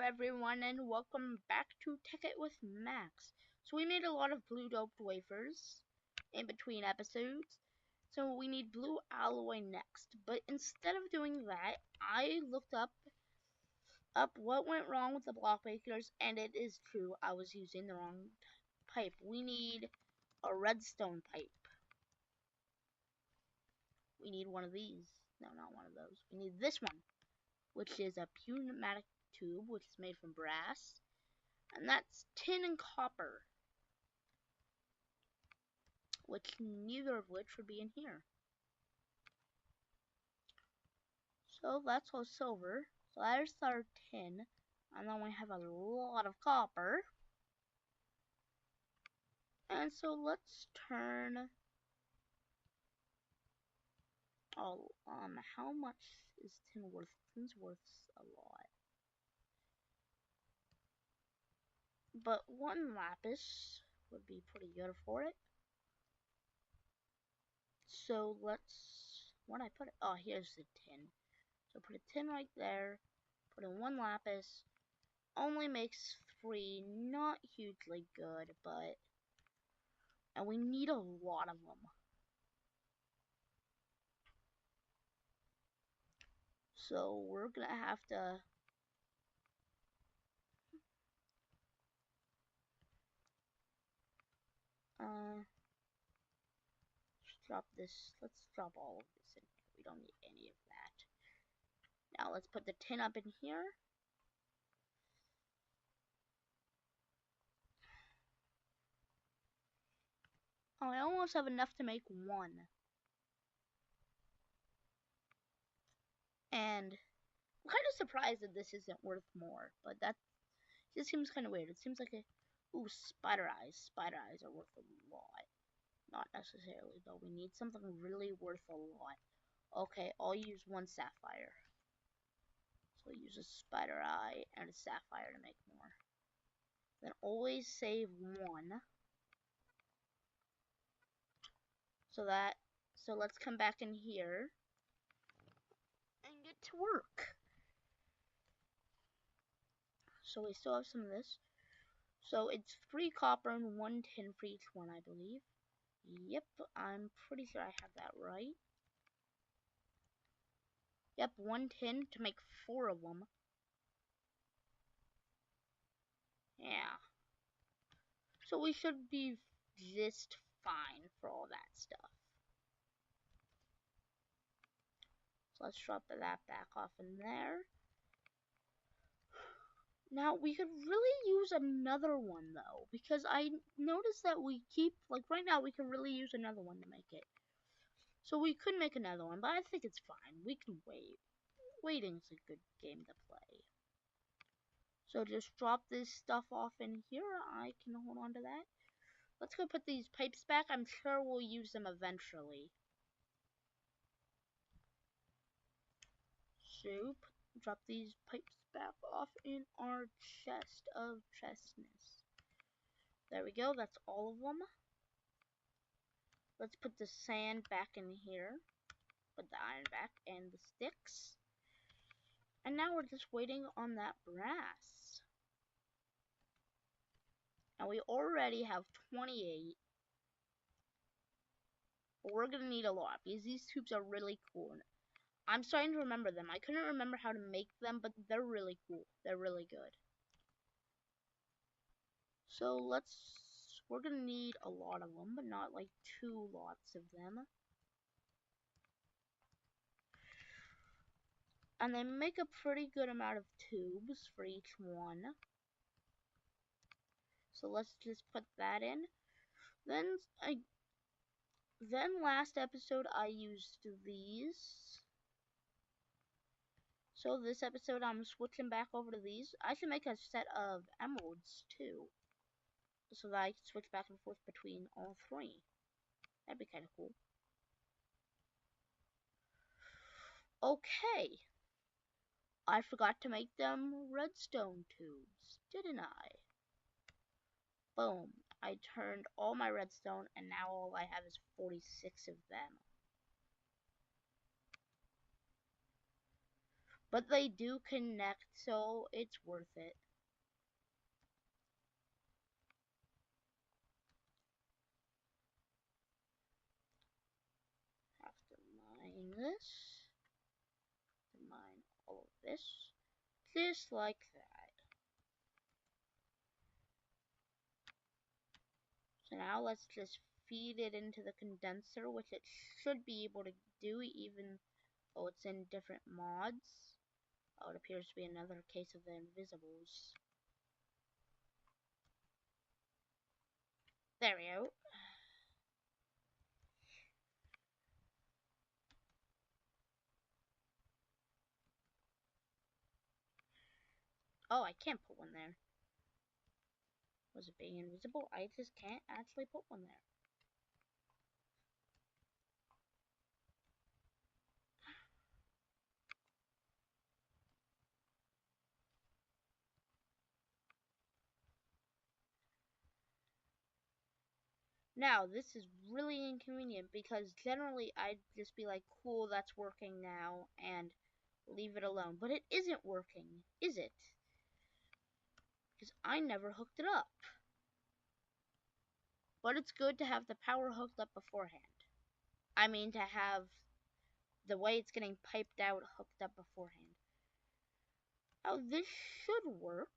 everyone, and welcome back to Tekkit with Max. So we made a lot of blue doped wafers in between episodes. So we need blue alloy next. But instead of doing that, I looked up what went wrong with the block makers, and it is true. I was using the wrong pipe. We need a redstone pipe. We need one of these. No, not one of those. We need this one, which is a pneumatic tube, which is made from brass. And that's tin and copper, which neither of which would be in here. So that's all silver. So there's our tin. And then we have a lot of copper. And so let's turn... Oh, how much is tin worth? Tin's worth a lot. But one lapis would be pretty good for it. So let's... Where'd I put it? Oh, here's the tin. So put a tin right there. Put in one lapis. Only makes 3. Not hugely good, but... And we need a lot of them. So we're gonna have to... Let's drop this. Let's drop all of this in here. We don't need any of that. Now let's put the tin up in here. Oh, I almost have enough to make 1. And I'm kind of surprised that this isn't worth more, but that just seems kind of weird. It seems like a... Ooh, spider eyes. Spider eyes are worth a lot. Not necessarily, though. We need something really worth a lot. Okay, I'll use 1 sapphire. So I'll use a spider eye and a sapphire to make more. Then always save 1. So let's come back in here and get to work. So we still have some of this. So it's 3 copper and 1 tin for each one, I believe. Yep, I'm pretty sure I have that right. Yep, 1 tin to make 4 of them. Yeah. So we should be just fine for all that stuff. So let's drop that back off in there. Now, we could really use another one, though, because I noticed that we keep, like, right now, we could really use another one to make it. So we could make another one, but I think it's fine. We can wait. Waiting's a good game to play. So just drop this stuff off in here. I can hold on to that. Let's go put these pipes back. I'm sure we'll use them eventually. So, drop these pipes back off in our chest of chestness. There we go. That's all of them. Let's put the sand back in here. Put the iron back and the sticks. And now we're just waiting on that brass. Now we already have 28. But we're going to need a lot because these tubes are really cool. I'm starting to remember them. I couldn't remember how to make them, but they're really cool. They're really good. So we're going to need a lot of them, but not like 2 lots of them. And they make a pretty good amount of tubes for each one. So let's just put that in. Then last episode I used these. So this episode I'm switching back over to these. I should make a set of emeralds too, so that I can switch back and forth between all 3. That'd be kind of cool. Okay. I forgot to make them redstone tubes, didn't I? Boom. I turned all my redstone, and now all I have is 46 of them. But they do connect, so it's worth it. Have to mine this. Mine all of this. Just like that. So now let's just feed it into the condenser, which it should be able to do even though it's in different mods. Oh, it appears to be another case of the invisibles. There we go. Oh, I can't put one there. Was it being invisible? I just can't actually put one there. Now, this is really inconvenient because generally I'd just be like, cool, that's working now, and leave it alone. But it isn't working, is it? Because I never hooked it up. But it's good to have the power hooked up beforehand. I mean, to have the way it's getting piped out hooked up beforehand. Oh, this should work.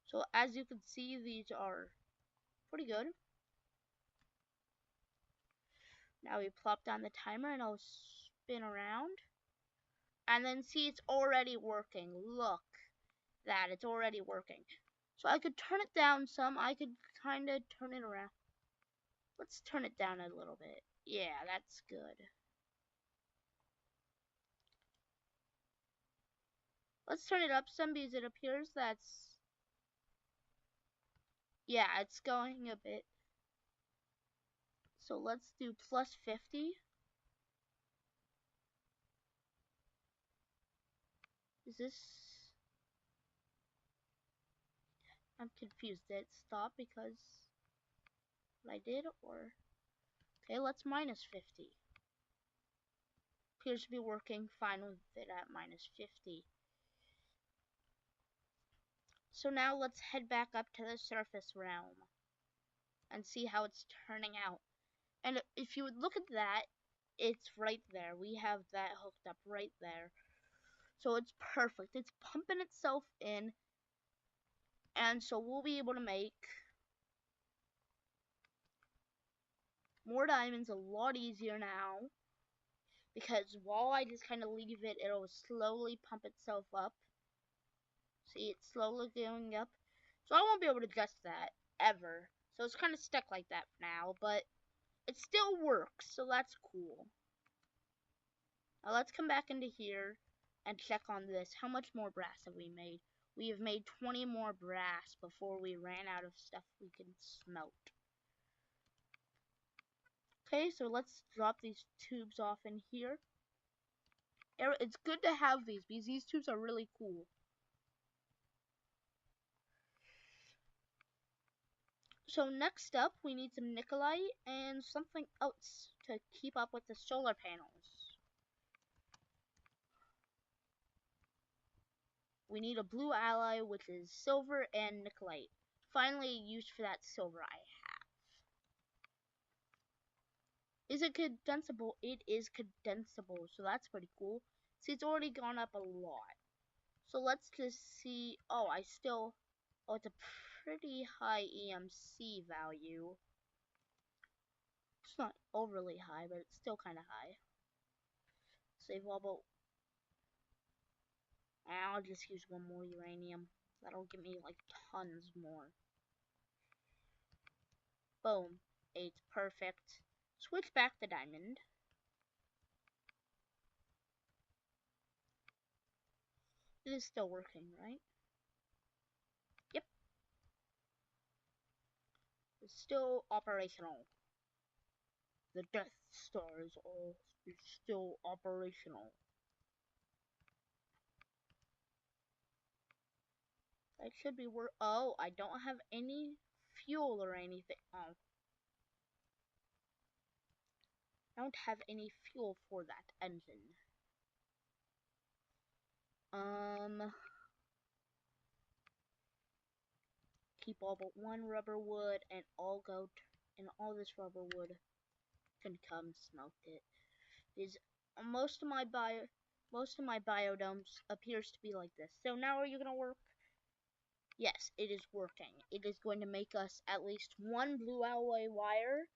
So as you can see, these are pretty good. Now we plop down the timer and I'll spin around. And then see, it's already working. Look, that, it's already working. So I could turn it down some. I could kind of turn it around. Let's turn it down a little bit. Yeah, that's good. Let's turn it up some because it appears that's... Yeah, it's going a bit. So let's do plus 50. Is this... I'm confused. Did it stop because I did, or... Okay, let's minus 50. Appears to be working fine with it at minus 50. So now let's head back up to the surface realm and see how it's turning out. And if you would look at that, it's right there. We have that hooked up right there. So it's perfect. It's pumping itself in. And so we'll be able to make more diamonds a lot easier now. Because while I just kind of leave it, it'll slowly pump itself up. See, it's slowly going up. So I won't be able to adjust that ever. So it's kind of stuck like that for now. But it still works. So that's cool. Now let's come back into here and check on this. How much more brass have we made? We have made 20 more brass before we ran out of stuff we can smelt. Okay, so let's drop these tubes off in here. It's good to have these because these tubes are really cool. So next up, we need some nickelite and something else to keep up with the solar panels. We need a blue alloy, which is silver and nickelite. Finally, used for that silver I have. Is it condensable? It is condensable, so that's pretty cool. See, it's already gone up a lot. So let's just see. Oh, oh, it's a pretty high EMC value. It's not overly high, but it's still kind of high. Save wobble. I'll just use one more uranium. That'll give me like tons more. Boom. It's perfect. Switch back the diamond. It is still working, right? Yep. It's still operational. The Death Star is still operational. That should be work. Oh, I don't have any fuel or anything. Oh. I don't have any fuel for that engine. Keep all but one rubber wood, and all this rubber wood can come smelt it. Because most of my biodomes appears to be like this. So now are you gonna work? Yes, it is working. It is going to make us at least one blue alloy wire,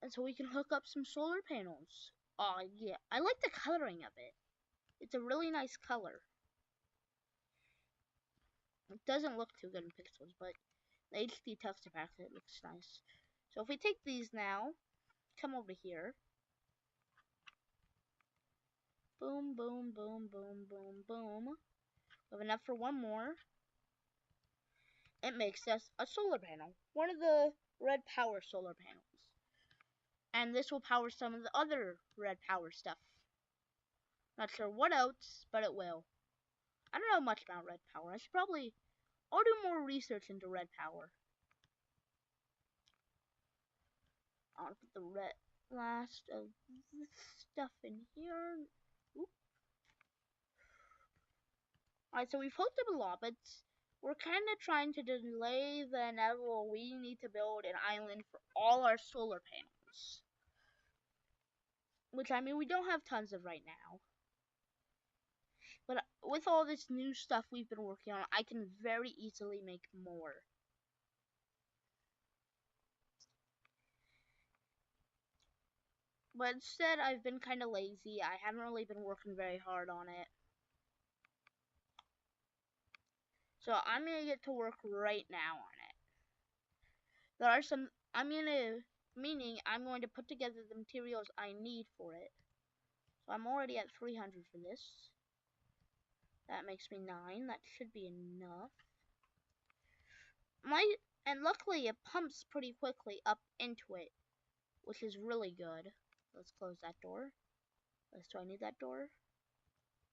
and so we can hook up some solar panels. Yeah, I like the coloring of it. It's a really nice color. It doesn't look too good in pixels, but the HD texture pack, it looks nice. So if we take these now, come over here. Boom, boom, boom, boom, boom, boom. We have enough for one more. It makes us a solar panel. One of the red power solar panels. And this will power some of the other red power stuff. Not sure what else, but it will. I don't know much about red power. I'll do more research into red power. I'll put the last of this stuff in here. Oop. Alright, so we've hooked up a lot, but we're kind of trying to delay the inevitable. We need to build an island for all our solar panels. Which, I mean, we don't have tons of right now. But with all this new stuff we've been working on, I can very easily make more. But instead, I've been kind of lazy. I haven't really been working very hard on it. So I'm going to get to work right now on it. There are some, meaning I'm going to put together the materials I need for it. So I'm already at 300 for this. That makes me 9. That should be enough. And luckily it pumps pretty quickly up into it, which is really good. Let's close that door. Do I need that door?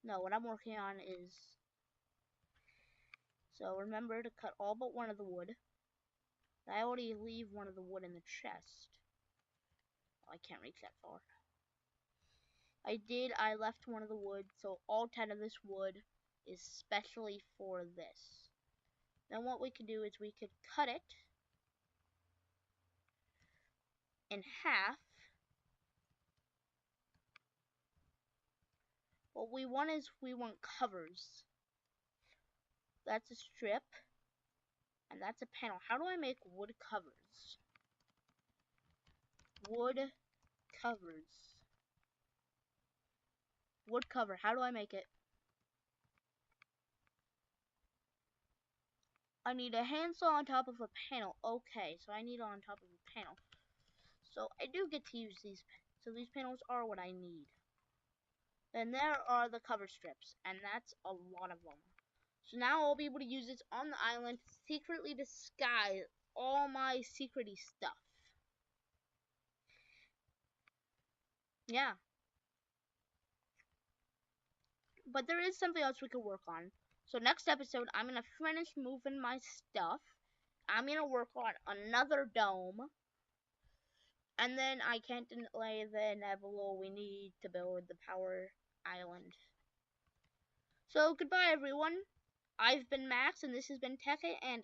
No, what I'm working on is... So remember to cut all but one of the wood. I already leave one of the wood in the chest. Oh, I can't reach that far. I left one of the wood, so all 10 of this wood is specially for this. Then what we could do is we could cut it in half. What we want is we want covers. That's a strip, and that's a panel. How do I make wood covers? Wood covers. Wood cover, how do I make it? I need a handsaw on top of a panel. Okay, so I need it on top of a panel. So I do get to use these. So these panels are what I need. Then there are the cover strips, and that's a lot of them. So now I'll be able to use this on the island to secretly disguise all my secrety stuff. Yeah. But there is something else we could work on. So next episode, I'm going to finish moving my stuff. I'm going to work on another dome. And then I can't delay the inevitable. We need to build the power island. So goodbye everyone. I've been Max and this has been Tekkit, and